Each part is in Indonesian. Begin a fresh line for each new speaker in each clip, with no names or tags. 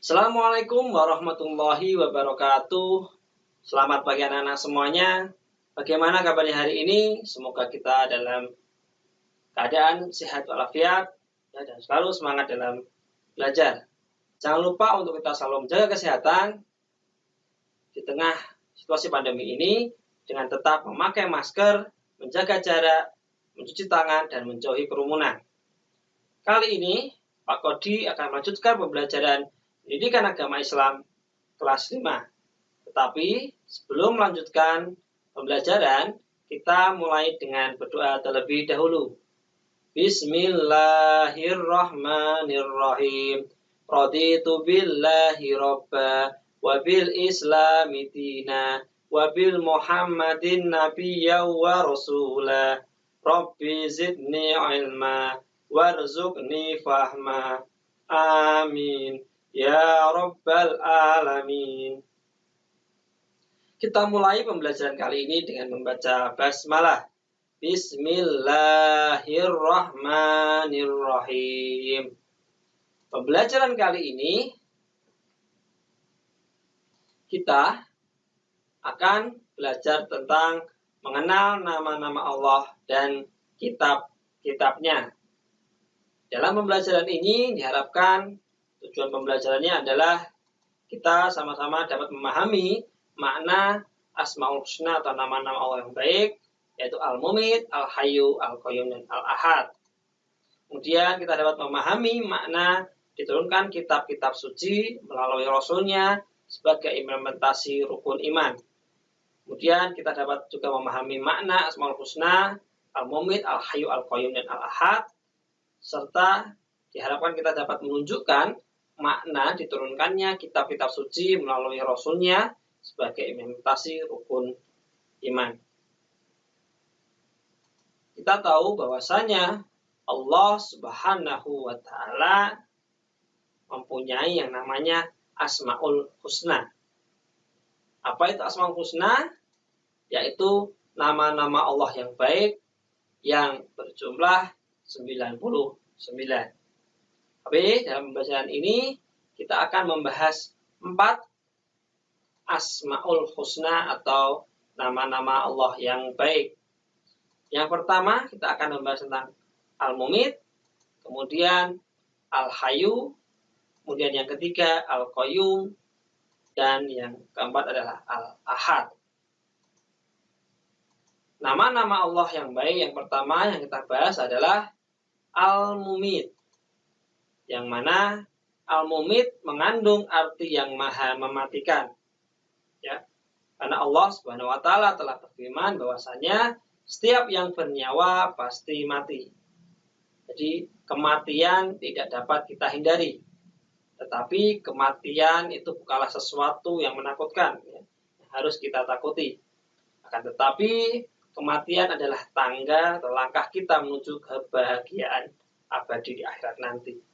Assalamualaikum warahmatullahi wabarakatuh. Selamat pagi anak-anak semuanya. Bagaimana kabarnya hari ini? Semoga kita dalam keadaan sehat walafiat dan selalu semangat dalam belajar. Jangan lupa untuk kita selalu menjaga kesehatan di tengah situasi pandemi ini dengan tetap memakai masker, menjaga jarak, mencuci tangan, dan menjauhi kerumunan. Kali ini Pak Kodi akan melanjutkan pembelajaran Pendidikan Agama Islam kelas 5. Tetapi sebelum melanjutkan pembelajaran, kita mulai dengan berdoa terlebih dahulu. Bismillahirrahmanirrahim. Raditu billahi robba wa bil islami dina wa bil muhammadin nabiyya wa rasula. Rabbi zidni ilma warzuqni fahma. Amin. Ya Rabbal Alamin. Kita mulai pembelajaran kali ini dengan membaca basmalah. Bismillahirrahmanirrahim. Pembelajaran kali ini kita akan belajar tentang mengenal nama-nama Allah dan kitab-kitabnya. Dalam pembelajaran ini diharapkan tujuan pembelajarannya adalah kita sama-sama dapat memahami makna Asmaul Husna atau nama-nama Allah yang baik, yaitu Al-Mumit, Al-Hayyu, Al-Qayyum, dan Al-Ahad. Kemudian kita dapat memahami makna diturunkan kitab-kitab suci melalui Rasulnya sebagai implementasi rukun iman. Kemudian kita dapat juga memahami makna Asmaul Husna, Al-Mumit, Al-Hayyu, Al-Qayyum, dan Al-Ahad, serta diharapkan kita dapat menunjukkan makna diturunkannya kitab-kitab suci melalui Rasulnya sebagai implementasi rukun iman. Kita tahu bahwasanya Allah Subhanahu wa Ta'ala mempunyai yang namanya Asmaul Husna. Apa itu Asmaul Husna? Yaitu nama-nama Allah yang baik yang berjumlah 99. Tapi dalam pembelajaran ini kita akan membahas 4 Asmaul Husna atau nama-nama Allah yang baik. Yang pertama kita akan membahas tentang Al-Mumit, kemudian Al-Hayyu, kemudian yang ketiga Al-Qayyum, dan yang keempat adalah Al-Ahad. Nama-nama Allah yang baik yang pertama yang kita bahas adalah Al-Mumit, yang mana Al-Mumit mengandung arti yang maha mematikan. Ya, karena Allah Subhanahu wa Ta'ala telah berfirman bahwasanya setiap yang bernyawa pasti mati. Jadi kematian tidak dapat kita hindari. Tetapi kematian itu bukanlah sesuatu yang menakutkan, ya, yang harus kita takuti. Akan tetapi kematian adalah tangga atau langkah kita menuju kebahagiaan abadi di akhirat nanti.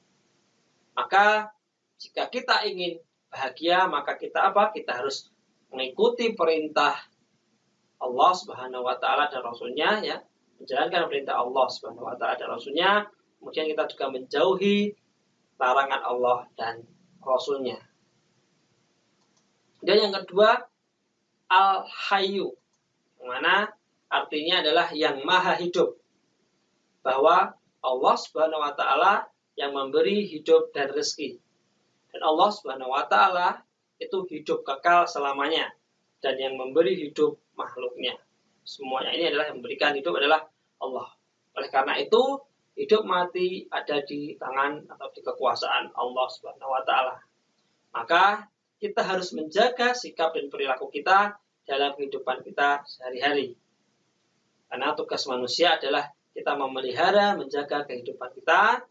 Maka jika kita ingin bahagia, maka kita apa? Kita harus mengikuti perintah Allah Subhanahu wa Ta'ala dan Rasulnya, ya, menjalankan perintah Allah Subhanahu wa Ta'ala dan Rasulnya. Kemudian kita juga menjauhi larangan Allah dan Rasulnya. Dan yang kedua, Al-Hayyu, yang mana artinya adalah yang maha hidup. Bahwa Allah Subhanahu wa Ta'ala yang memberi hidup dan rezeki. Dan Allah Subhanahu wa Ta'ala itu hidup kekal selamanya. Dan yang memberi hidup makhluknya. Semuanya ini adalah yang memberikan hidup adalah Allah. Oleh karena itu, hidup mati ada di tangan atau di kekuasaan Allah Subhanahu wa Ta'ala. Maka kita harus menjaga sikap dan perilaku kita dalam kehidupan kita sehari-hari. Karena tugas manusia adalah kita memelihara, menjaga kehidupan kita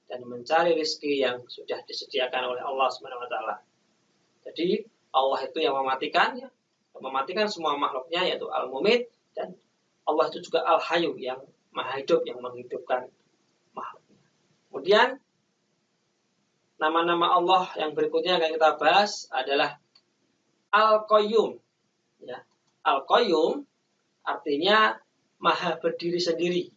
dan mencari rezeki yang sudah disediakan oleh Allah Subhanahu wa Ta'ala. Jadi Allah itu yang mematikan, ya, mematikan semua makhluknya, yaitu Al-Mumit, dan Allah itu juga Al-Hayyu yang maha hidup, yang menghidupkan makhluknya. Kemudian nama-nama Allah yang berikutnya yang kita bahas adalah Al-Qayyum. Ya, Al-Qayyum artinya maha berdiri sendiri.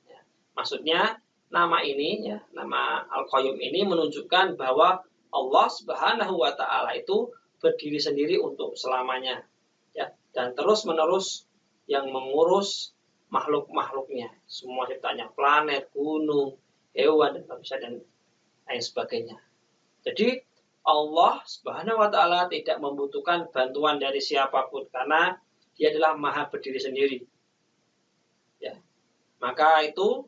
Ya, maksudnya nama ini, ya, nama Al-Qayyum ini menunjukkan bahwa Allah Subhanahu wa taala itu berdiri sendiri untuk selamanya, ya, dan terus-menerus yang mengurus makhluk-makhluknya, semua ciptaannya, planet, gunung, hewan, dan manusia, dan lain sebagainya. Jadi Allah Subhanahu wa taala tidak membutuhkan bantuan dari siapapun karena Dia adalah Maha berdiri sendiri. Ya. Maka itu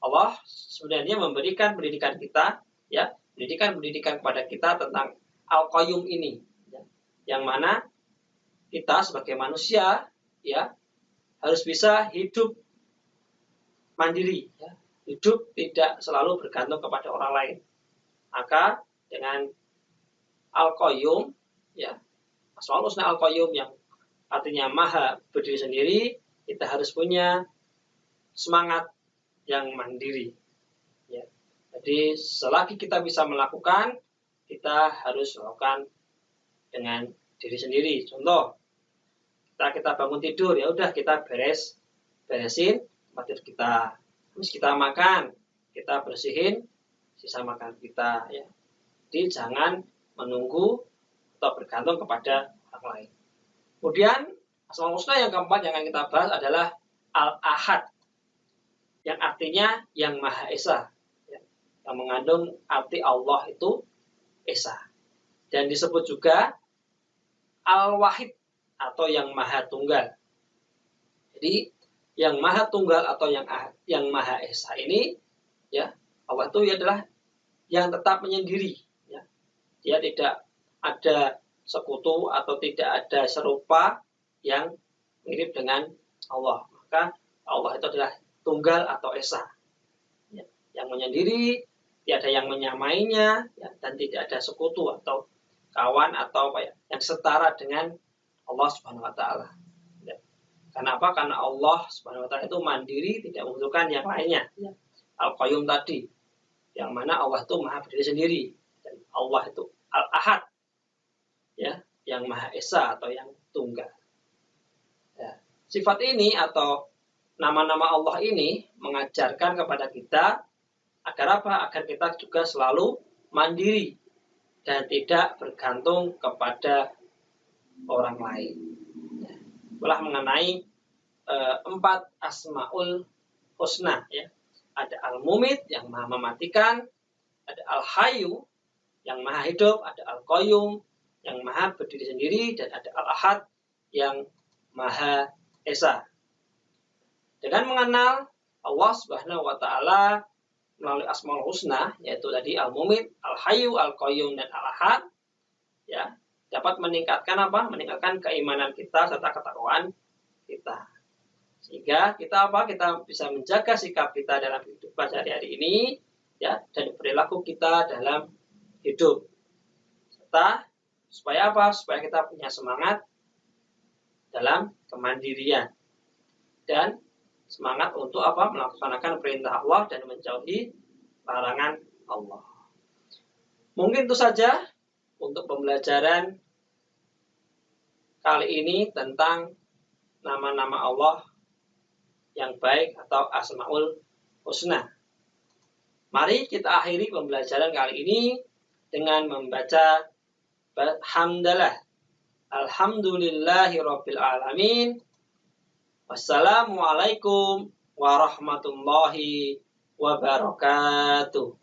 Allah sebenarnya memberikan pendidikan kita, ya, pendidikan kepada kita tentang Al-Qayyum ini, ya, yang mana kita sebagai manusia, ya, harus bisa hidup mandiri, ya, hidup tidak selalu bergantung kepada orang lain. Maka dengan Al-Qayyum, ya, Asmaul Husna Al-Qayyum yang artinya Maha berdiri sendiri, kita harus punya semangat yang mandiri. Ya. Jadi selagi kita bisa melakukan, kita harus melakukan dengan diri sendiri. Contoh, kita bangun tidur, ya udah kita beresin tempat tidur kita. Terus kita makan, kita bersihin sisa makan kita. Ya. Jadi jangan menunggu atau bergantung kepada orang lain. Kemudian Asmaul Husna yang keempat yang akan kita bahas adalah Al-Ahad, yang artinya yang Maha Esa, ya, yang mengandung arti Allah itu Esa. Dan disebut juga Al-Wahid atau yang Maha Tunggal. Jadi yang Maha Tunggal atau yang Maha Esa ini, ya, Allah itu adalah yang tetap menyendiri. Ya. Dia tidak ada sekutu atau tidak ada serupa yang mirip dengan Allah. Maka Allah itu adalah tunggal atau esa, ya, yang menyendiri, tiada yang menyamainya, ya, dan tidak ada sekutu atau kawan atau apa, ya, yang setara dengan Allah Subhanahu wa taala. Ya. Kenapa? Karena Allah Subhanahu wa taala itu mandiri, tidak membutuhkan yang lainnya. Ya. Al-Qayyum tadi, yang mana Allah itu Maha berdiri sendiri, dan Allah itu Al-Ahad, ya, yang Maha Esa atau yang tunggal. Ya. Sifat ini atau nama-nama Allah ini mengajarkan kepada kita agar apa? Agar kita juga selalu mandiri dan tidak bergantung kepada orang lain. Ya. Itulah mengenai 4 Asmaul Husna. Ya. Ada Al-Mumit yang Maha mematikan, ada Al-Hayyu yang Maha hidup, ada Al-Qayyum yang Maha berdiri sendiri, dan ada Al-Ahad yang Maha Esa. Dengan mengenal Allah Subhanahu wa taala melalui Asmaul Husna, yaitu tadi Al-Mumit, Al-Hayyu, Al-Qayyum, dan Al-Ahad, ya, dapat meningkatkan apa? Meningkatkan keimanan kita serta ketakwaan kita. Sehingga kita apa? Kita bisa menjaga sikap kita dalam hidup sehari-hari ini, ya, dan perilaku kita dalam hidup. Serta supaya apa? Supaya kita punya semangat dalam kemandirian dan semangat untuk apa? Melaksanakan perintah Allah dan menjauhi larangan Allah. Mungkin itu saja untuk pembelajaran kali ini tentang nama-nama Allah yang baik atau Asmaul Husna. Mari kita akhiri pembelajaran kali ini dengan membaca hamdalah. Alhamdulillahirabbil alamin. Wassalamualaikum warahmatullahi wabarakatuh.